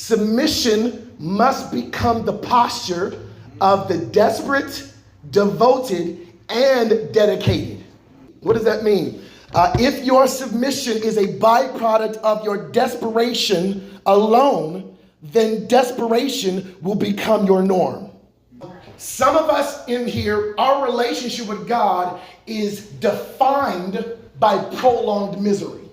Submission must become the posture of the desperate, devoted, and dedicated. What does that mean? If your submission is a byproduct of your desperation alone, then desperation will become your norm. Some of us in here, our relationship with God is defined by prolonged misery,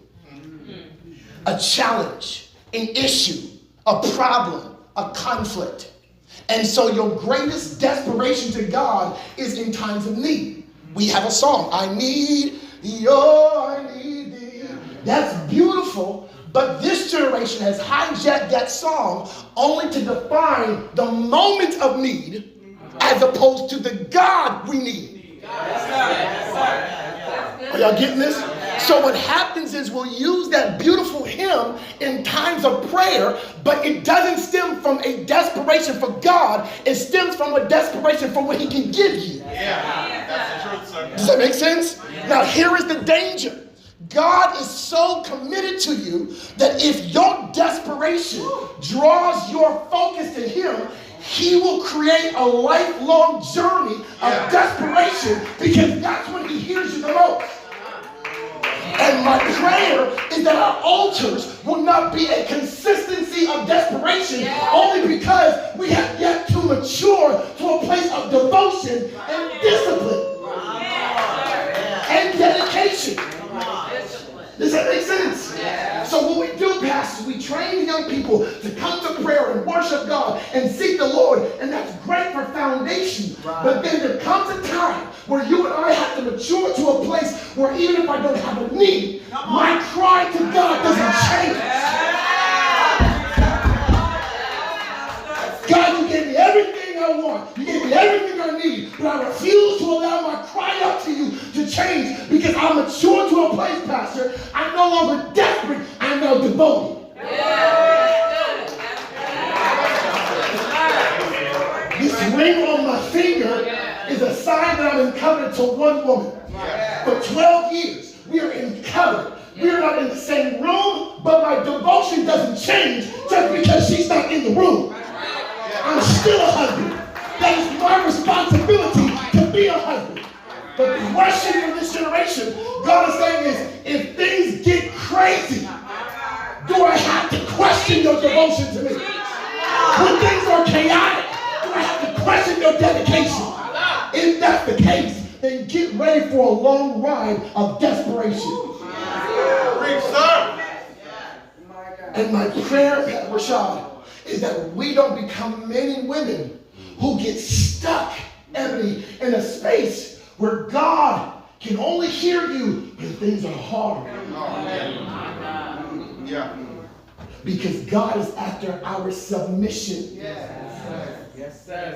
a challenge, an issue, a problem, a conflict. And so your greatest desperation to God is in times of need. We have a song, I need thee, oh, I need thee. That's beautiful, but this generation has hijacked that song only to define the moment of need as opposed to the God we need. Are y'all getting this? So what happens is we'll use that beautiful hymn in times of prayer, but it doesn't stem from a desperation for God. It stems from a desperation for what he can give you. Yeah, that's the truth, sir. Does that make sense? Now here is the danger. God is so committed to you that if your desperation draws your focus to him, he will create a lifelong journey of desperation, because that's when he hears you the most. And my prayer is that our altars will not be a consistency of desperation, only because we have yet to mature to a place of devotion and discipline and dedication. Does that make sense? So what we do, pastors, we train the young people to come to prayer and worship God and seek the Lord, and that's great for foundation. But then there comes a time where you and I have to mature to a place where even if I don't have a need, my cry to God doesn't change. God, you gave me everything I want. You gave me everything I need, but I refuse to allow my cry out to you to change, because I'm mature to a place, Pastor. I'm no longer desperate. I'm now devoted. This ring on my finger is a sign that I'm in covenant to one woman. For 12 years, we are in covenant. We are not in the same room, but my devotion doesn't change just because she's not in the room. I'm still a husband. That is my responsibility to be a husband. But the question in this generation, God is saying is, if things get crazy, do I have to question your devotion to me? When things are chaotic, do I have to question your dedication? If that's the case, then get ready for a long ride of desperation. And my prayer, Rashad, is that we don't become men and women who get stuck, Ebony, in a space where God can only hear you when things are hard. Because God is after our submission. Yes, sir.